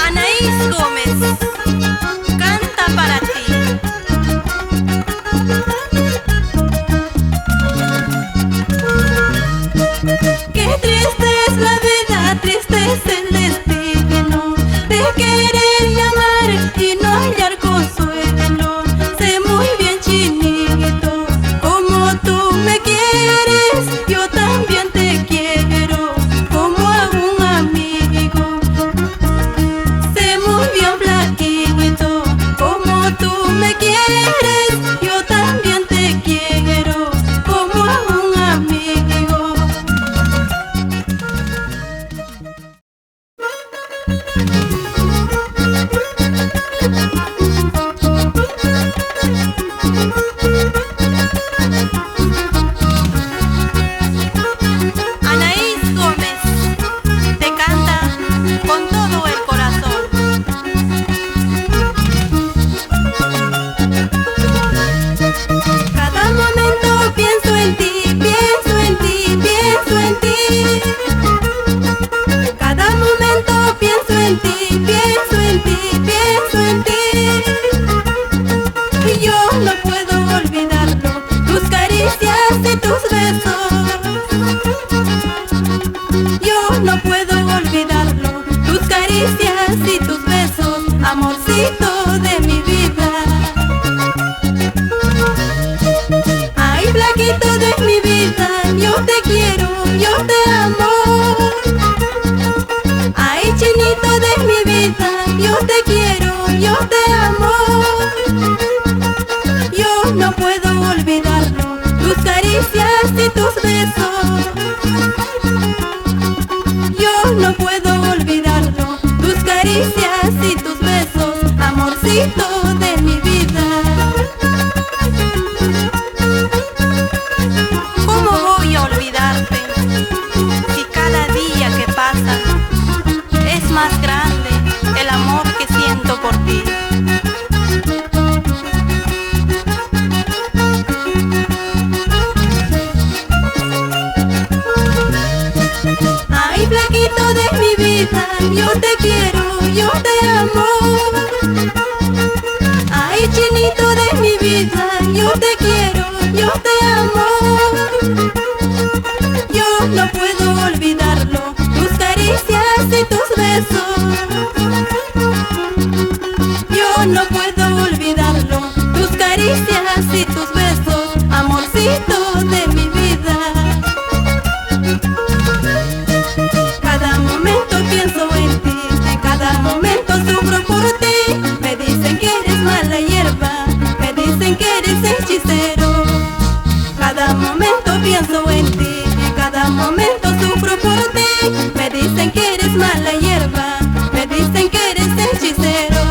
Anaís Gómez canta para ti. Qué triste es la vida, triste es el destino de querer llamar y no hallar consuelo. Sé muy bien, chinito, como tú me quieres, yo también te quiero como a un amigo. Sé muy bien, flaquito, como tú me quieres, yo también te quiero como a un amigo. Anaís Gómez te canta con todo el corazón. Cada momento pienso en ti, pienso en ti, pienso en ti. Cada momento pienso en ti, pienso en ti, pienso en ti. Y yo no puedo olvidarlo, tus caricias y tus besos. Yo no puedo olvidarlo, tus caricias y tus besos, amorcito de mi vida. Ay, flaquito de mi vida, yo te quiero, yo te amo. Ay, chinito de mi vida, yo te quiero, yo te amo. Yo no puedo olvidarlo, tus caricias y tus besos. Yo no puedo olvidarlo, tus caricias y tus besos, amorcito de mi vida. ¿Cómo voy a olvidarte si cada día que pasa es más grande el amor que siento por ti? Ay, flaquito de mi vida, yo te quiero, yo te amo. Ay, chinito de mi vida, yo te quiero, yo te amo. Yo no puedo olvidarlo, tus caricias y tus besos. Yo no puedo olvidarlo, tus caricias y tus besos, amorcito de mi vida. Cada momento pienso en ti, en cada momento sufro por ti. Me dicen que eres mala hierba, me dicen que eres hechicero. Cada momento pienso en ti, en cada momento sufro por ti. Me dicen que eres mala hierba, me dicen que eres hechicero.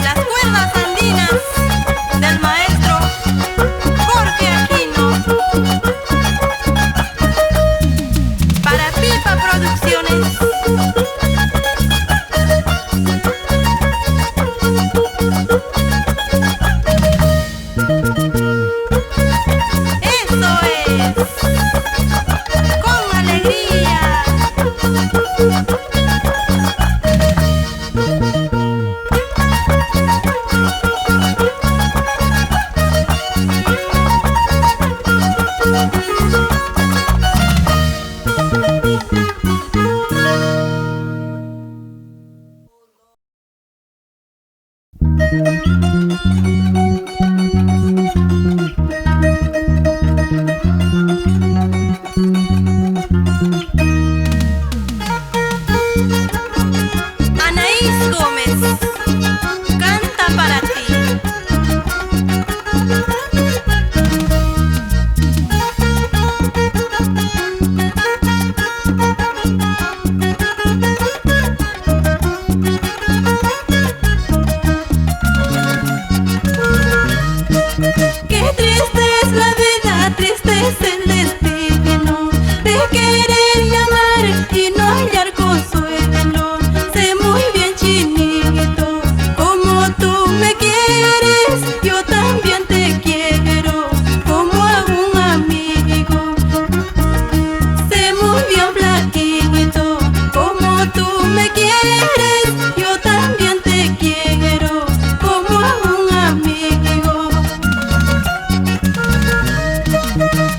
Las cuerdas andinas del maestro Jorge Aquino. Para Pipa Producciones. Eso es, con alegría. Anaís Gómez canta para ti. hallar consuelo. Sé muy bien, chinito, como tú me quieres, yo también te quiero como a un amigo. Sé muy bien, flaquito, como tú me quieres, yo también te quiero como a un amigo.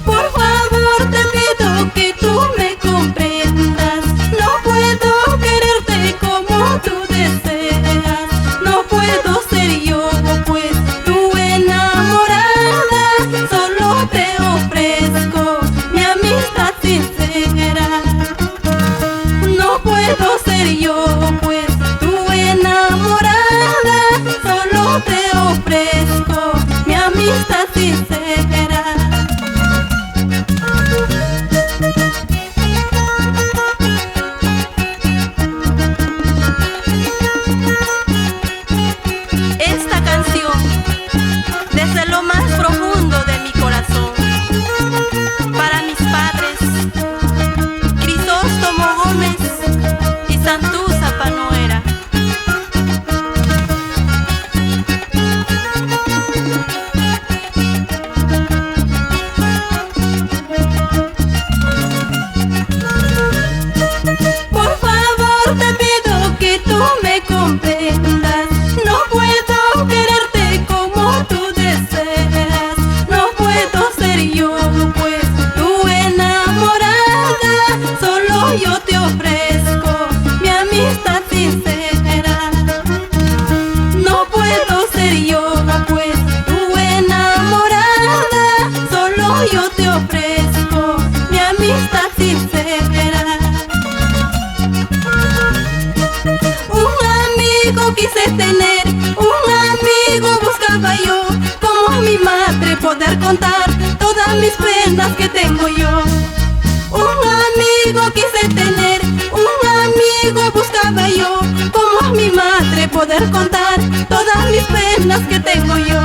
Por favor te pido que tú me comprendas, no puedo quererte como tú deseas, no puedo ser yo pues tu enamorada, solo te ofrezco mi amistad sincera. No puedo ser yo pues tu enamorada, solo te ofrezco mi amistad sincera. Esta canción, desde lo más profundo de mi corazón, para mis padres, Crisóstomo Gómez y Santuza Panoera. Por favor te pido que tú me comprendas, no puedo quererte como tú deseas, no puedo ser yo pues tu enamorada, solo yo te ofrezco mi amistad sincera. No puedo ser yo pues tu enamorada, solo yo te ofrezco mi amistad sincera. Un amigo quise tener, un amigo buscaba yo, como a mi madre poder contar todas mis penas que tengo yo. Un amigo quise tener, un amigo buscaba yo, como a mi madre poder contar todas mis penas que tengo yo.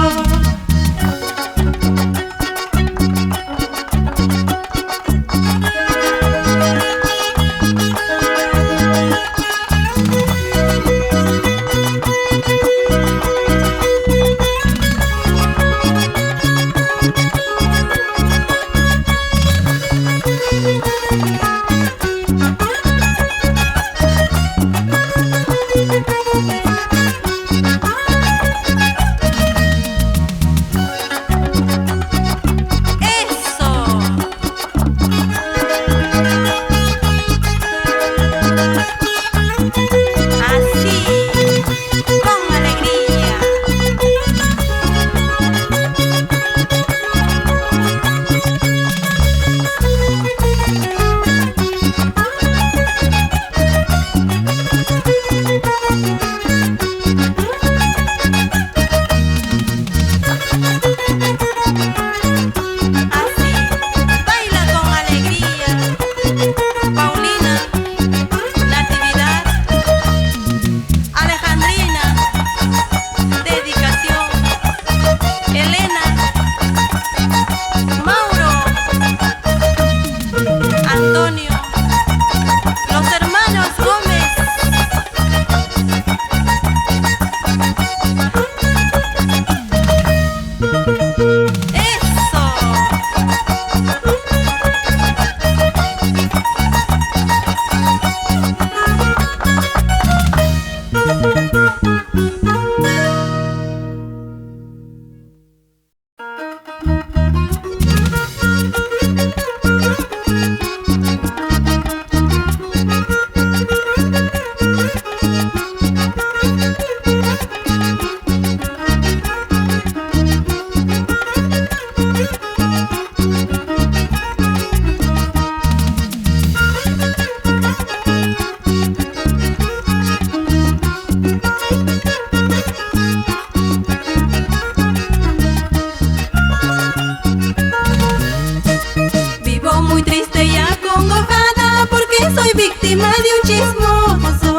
víctima de un chismoso.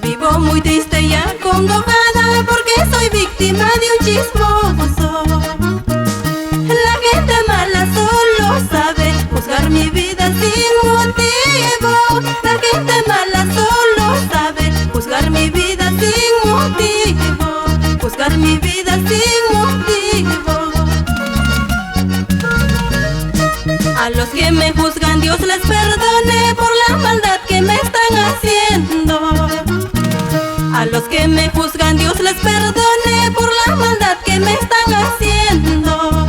Vivo muy triste y acongojada porque soy víctima de un chismoso. La gente mala solo sabe juzgar mi vida sin motivo. La gente mala solo sabe juzgar mi vida sin motivo, juzgar mi vida sin motivo. A los que me juzgan Dios les perdone por la maldad que me están haciendo. A los que me juzgan Dios les perdone por la maldad que me están haciendo.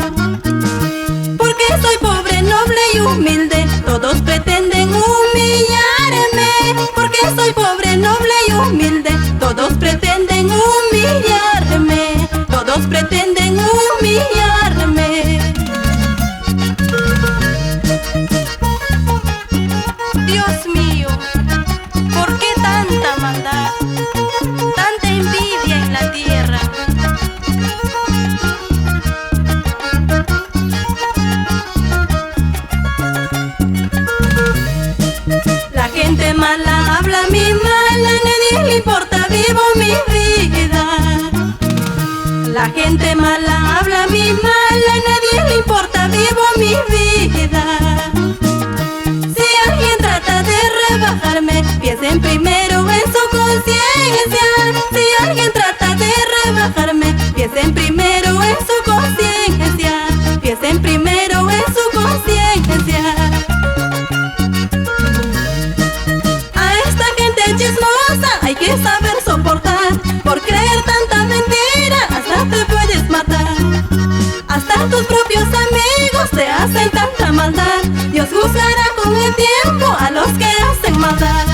Porque soy pobre, noble y humilde, todos pretenden humillarme. Porque soy pobre, noble y humilde, todos pretenden humillarme. Todos pretenden humillarme. Dios mío, ¿por qué tanta maldad? Tanta envidia en la tierra. La gente mala habla mi mal, a nadie le importa, vivo mi vida. La gente mala habla mi mal, a nadie le importa, vivo mi vida. Si alguien trata de rebajarme, piensen primero en su conciencia. Si alguien trata de rebajarme, piensen primero en su conciencia. Piensen primero en su conciencia. A esta gente chismosa hay que saber soportar. Por creer tanta mentira hasta te puedes matar. Hasta tus propios amigos te hacen tanta maldad. Dios juzgará con el tiempo a los que hacen maldad.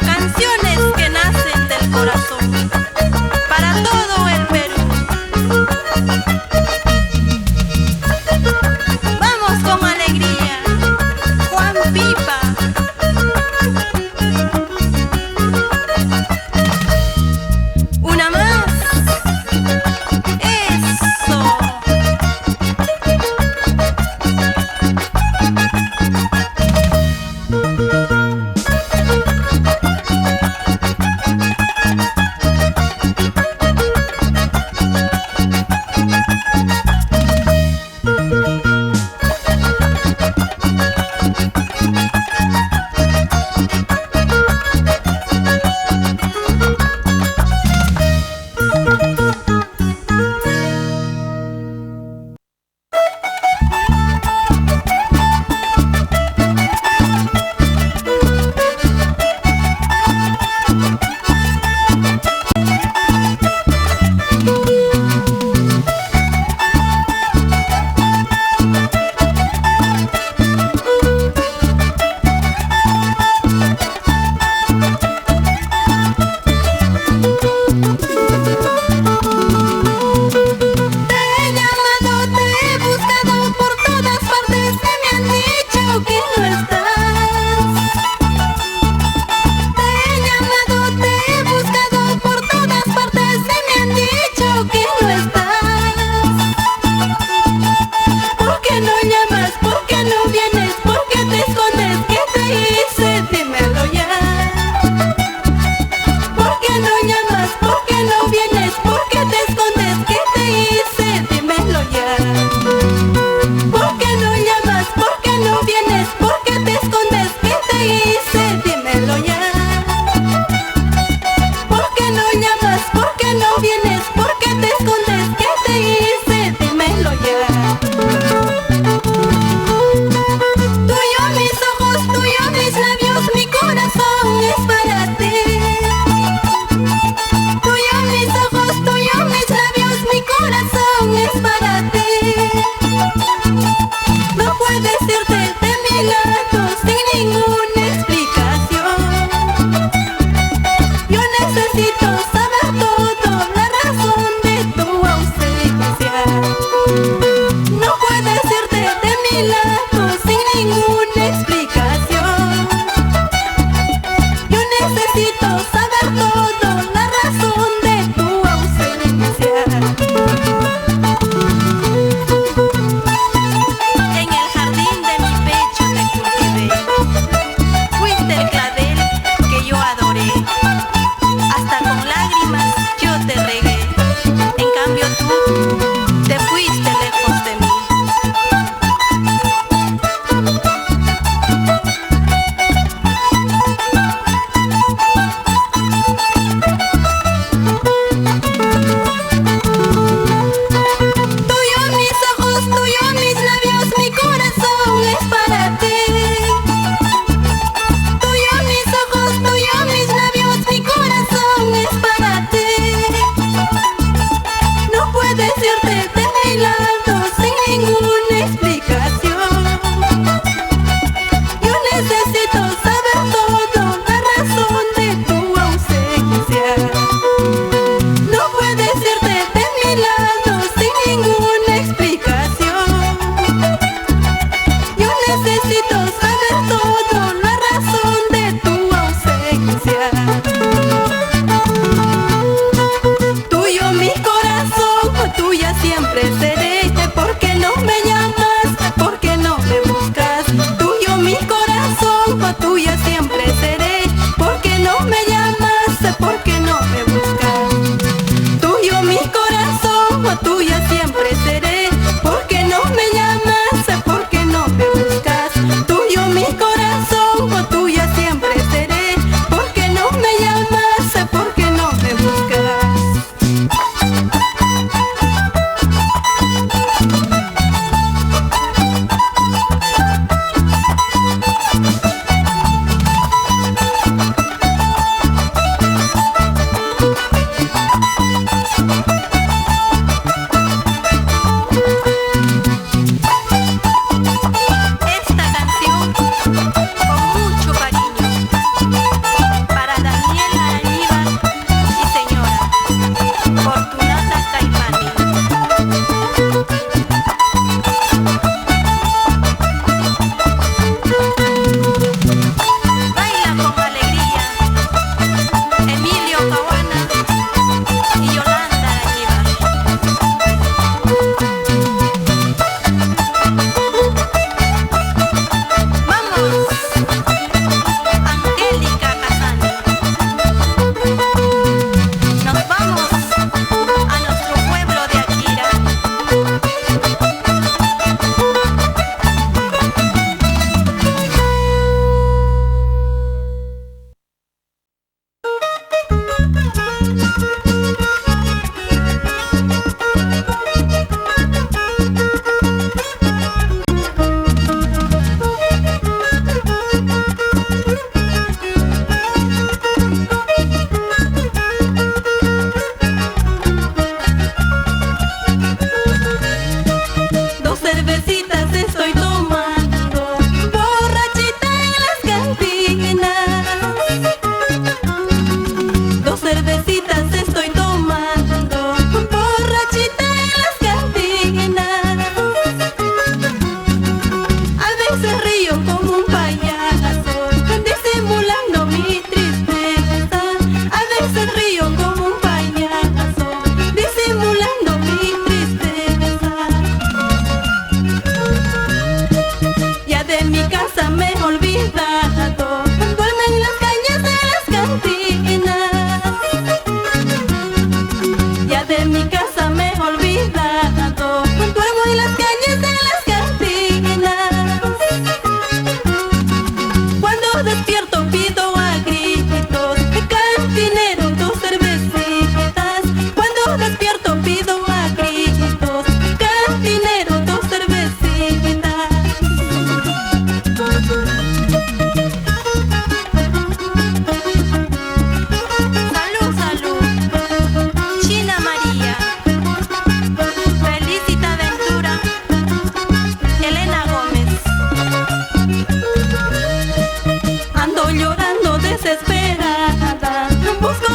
Canciones que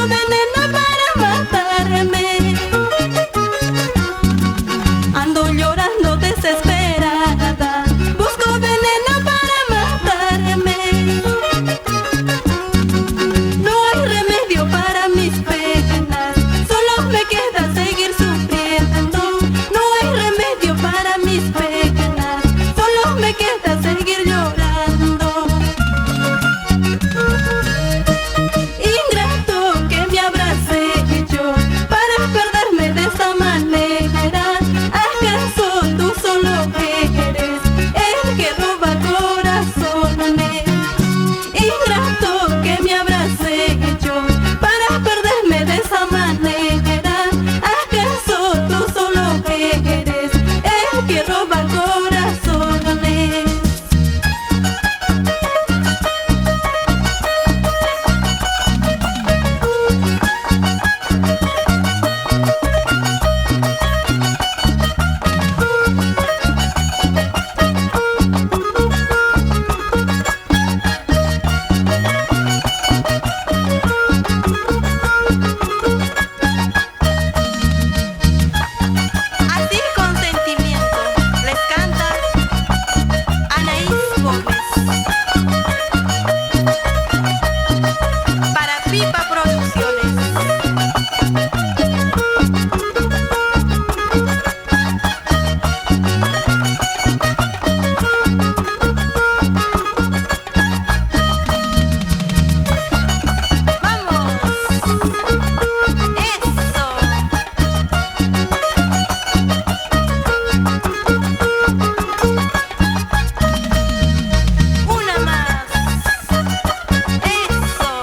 veneno para matarme. Ando llorando desesperada, busco veneno para matarme. No hay remedio para mis penas, solo me queda seguir sufriendo. No hay remedio para mis penas, solo me queda seguir llorando. Ingrato que me habrás hecho para perderme de esa manera. ¿Acaso tú solo eres el que roba corazones? Ingrato que me habrás hecho para perderme de esa manera. ¿Acaso tú solo eres el que roba corazones? Así con sentimiento les canta Anaís Gómez para Pipa Producciones. Una más. Eso.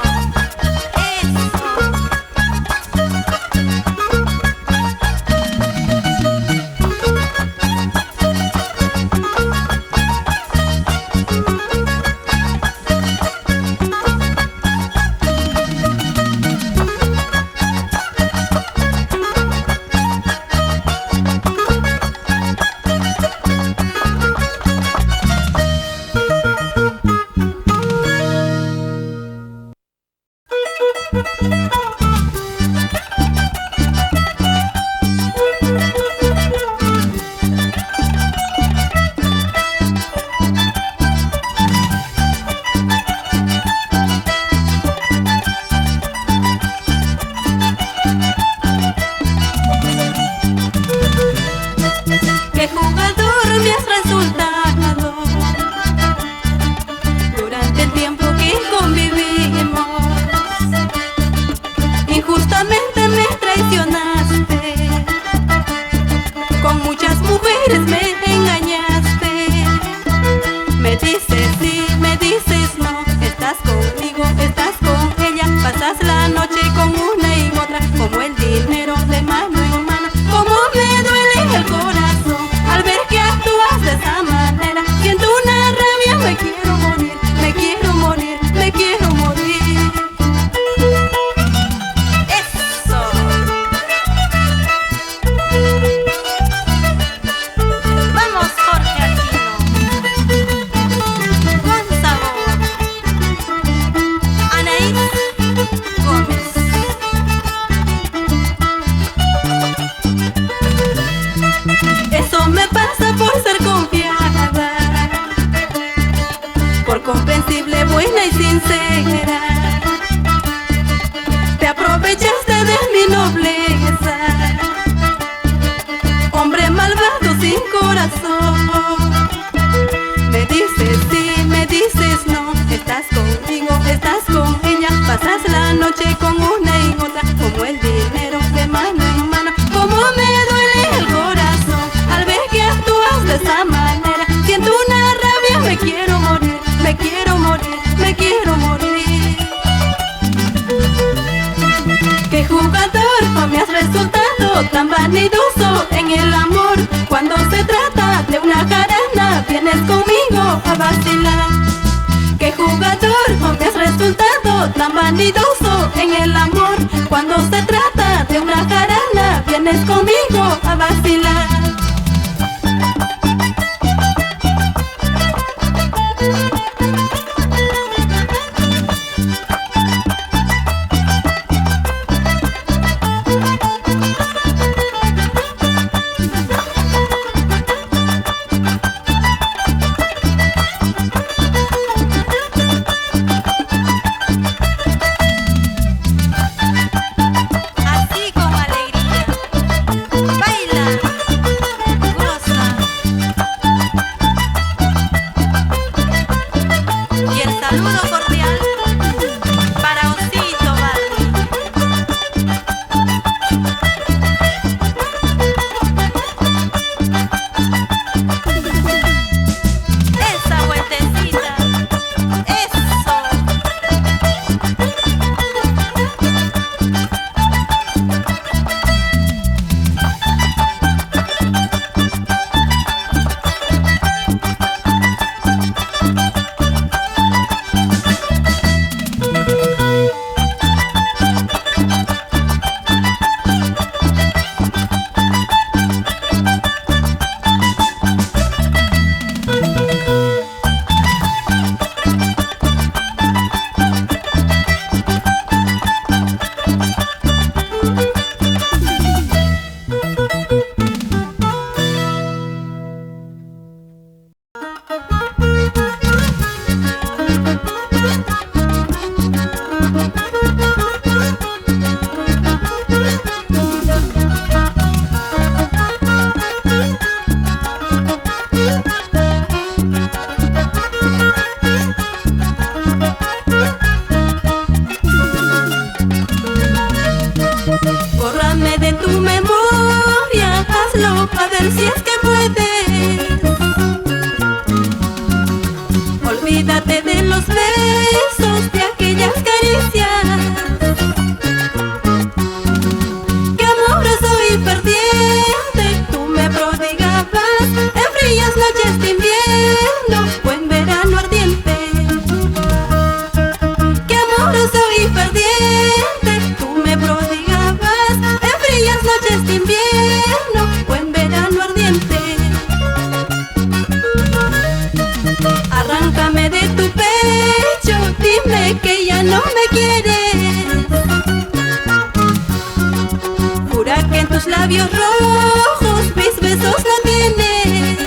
¿Qué jugador me has resultado durante el tiempo que convivimos? Injustamente me traicionaste, con muchas mujeres me engañaste. Me dices sí, me dices no, estás conmigo, estás con ella, pasas la noche con una y otra, como el dinero de mano en mano. Como me duele el corazón al ver que actúas de esa manera. Siento una rabia, me quiero morir, me quiero morir, me quiero morir. Eso. Vamos, Jorge Aquino, con sabor. Anaís Gómez. Eso me pasa por ser confiada, por comprensible, buena y sincera. Te aprovechaste de mi nobleza, hombre malvado sin corazón. Me dices sí, me dices no, estás conmigo, estás con ella, pasas la noche con una y otra, como el dinero de mano en mano. Como me duele el corazón al ver que actúas de esa manera. Siento una rabia, me quiero morir, me quiero morir, me quiero morir. ¿Qué jugador me has resultado tan vanidoso en el amor? Cuando se trata de una jarana vienes conmigo a vacilar. ¿Qué jugador me has resultado tan vanidoso en el amor? Cuando se trata de una jarana vienes conmigo a vacilar. a ver si es que puedes. Olvídate de los besos, de aquellas caricias. Que amoroso y ferviente tú me prodigabas en frías noches de invierno o en verano ardiente. Que amoroso y ferviente tú me prodigabas en frías noches de invierno o en verano ardiente. Arráncame de tu pecho, dime que ya no me quieres. Jura que en tus labios rojos mis besos no tienes.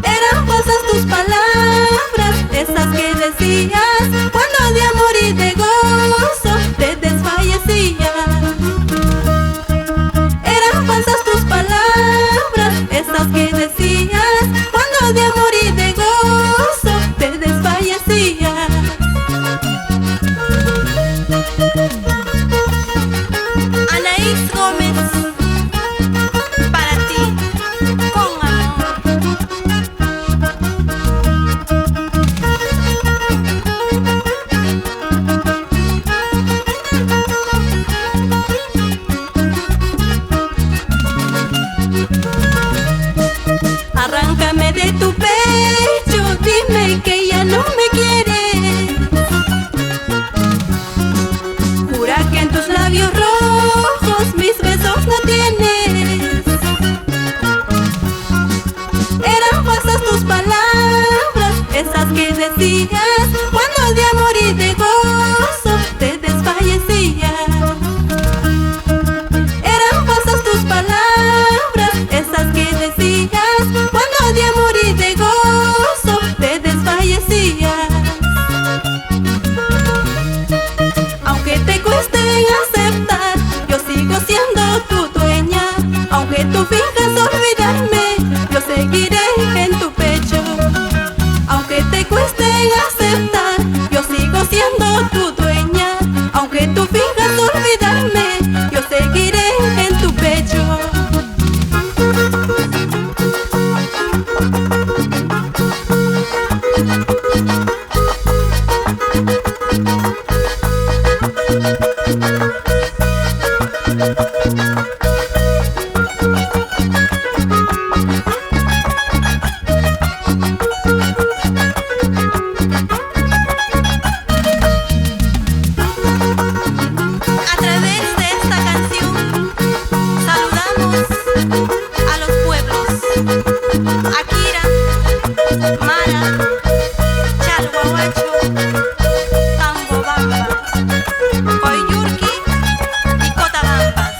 Eran falsas tus palabras, esas que decías cuando de amor y de gozo te desfallecías. Eran falsas tus palabras, esas que decías cuando de amor y de gozo te desfallecías. Anaís Gómez, para ti, con amor. Arráncame de tu pecho, dime que ya no me quieres. Jura que en tus labios rojos mis besos no tienes. Eran falsas tus palabras, esas que decías cuando de amor y de gozo te desfallecías. Eran falsas tus palabras, esas que decías cuando de amor y de gozo te desfallecías. Aunque te cueste aceptar, yo sigo siendo tu dueña. Aunque tú finjas olvidarme, yo seguiré en tu pecho. Aunque te cueste aceptar, yo sigo siendo tu dueña. Aunque tú finjas olvidarme, yo seguiré en tu pecho. A través de esta canción saludamos a los pueblos Akira, Mara, Chalhuahuacho, Tambobamba, Coyurqui y Cotabambas.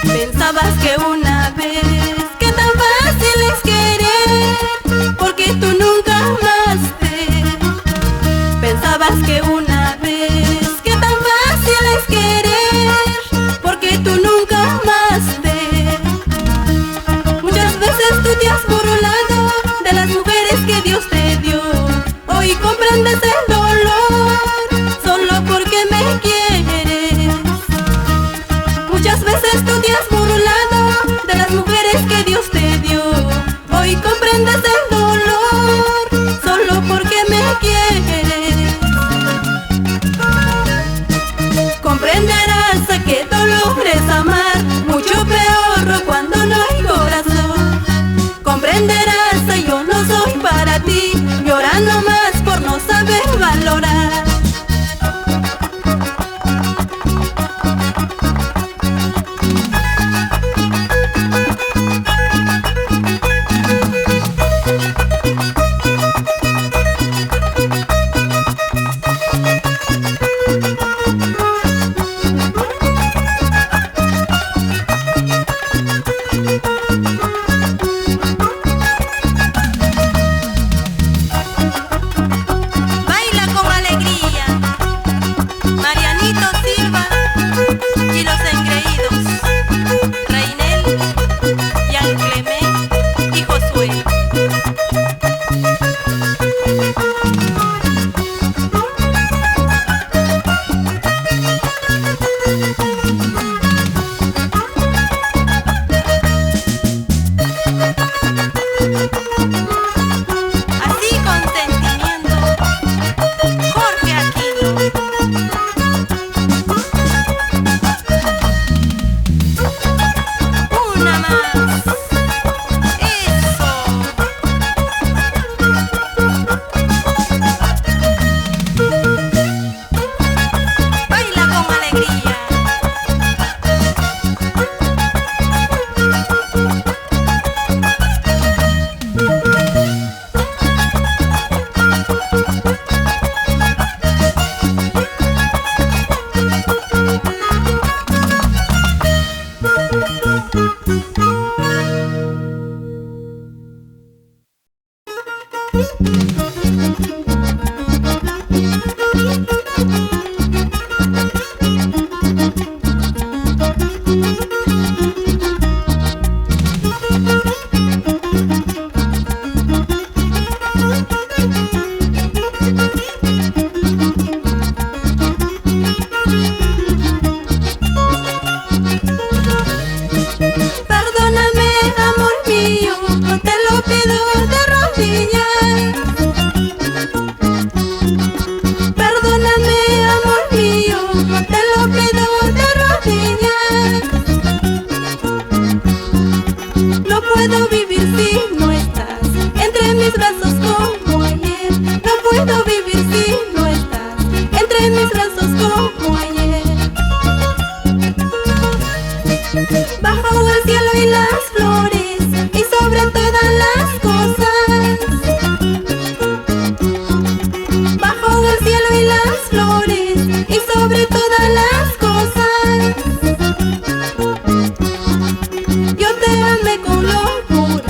Pensabas que una vez, que tan fácil es querer, porque tú nunca amaste. Pensabas que una vez, que tan fácil es querer, porque tú nunca amaste. Muchas veces tú te has burlado de las mujeres que Dios te dio. Hoy comprendes el dolor, solo porque me quieres. Muchas veces tú te has burlado puedo vivir si no estás entre mis brazos como ayer. No puedo vivir si no estás entre mis brazos como ayer. Bajo el cielo y las flores y sobre todas las cosas. Bajo el cielo y las flores y sobre todas las cosas. Yo te amé con locura.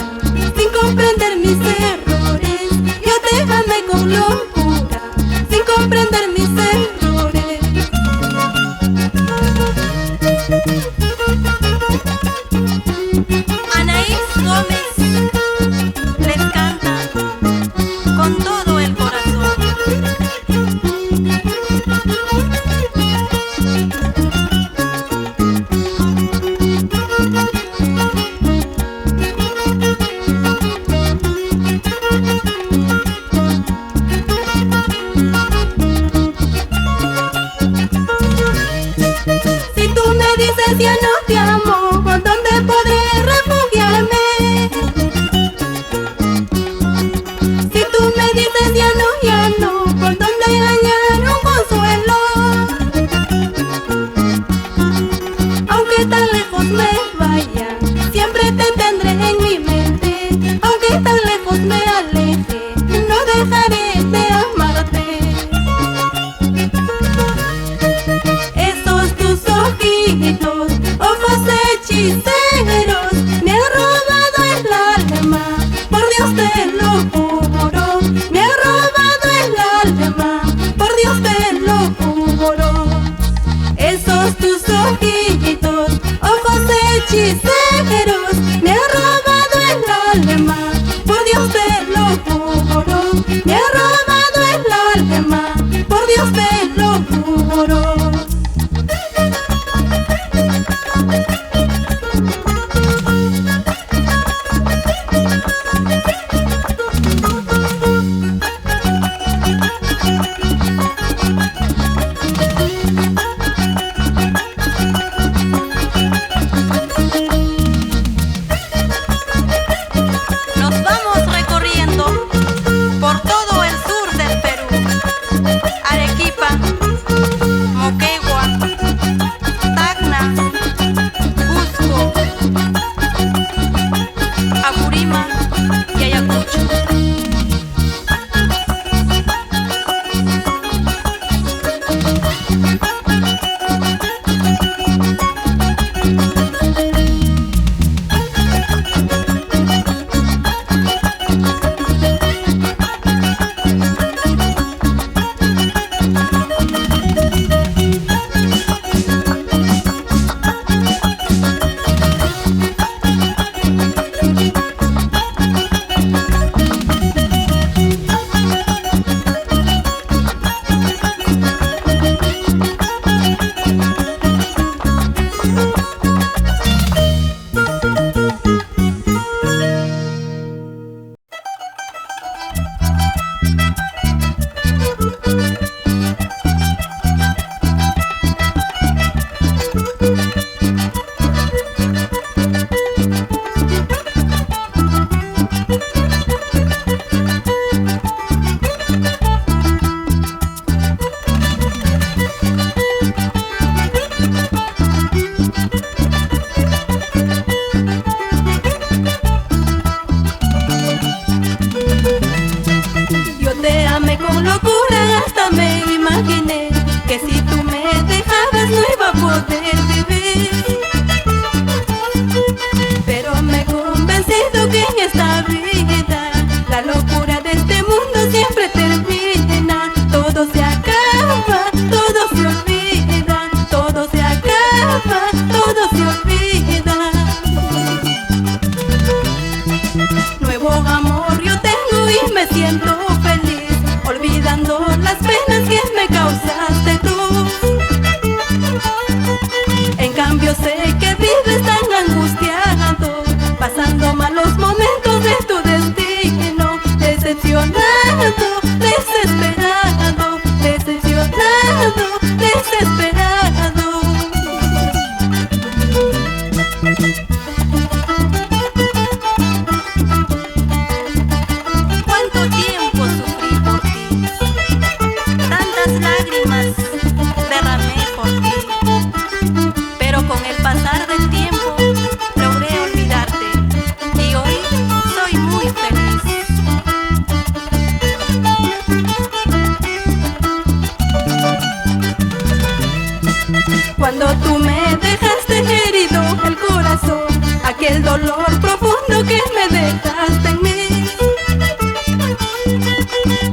dolor profundo que me dejaste en mí.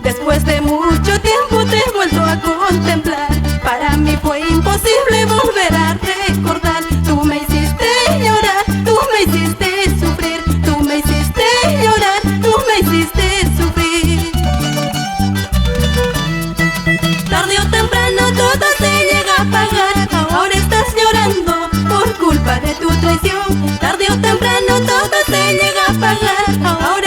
Después de mucho tiempo te he vuelto a contemplar. Para mí fue imposible volver a recordar. Tú me hiciste llorar, tú me hiciste sufrir. Tú me hiciste llorar, tú me hiciste sufrir. Tarde o temprano todo se llega a pagar. Ahora estás llorando por culpa de tu traición. Tarde o temprano todo se llega a pagar. Ahora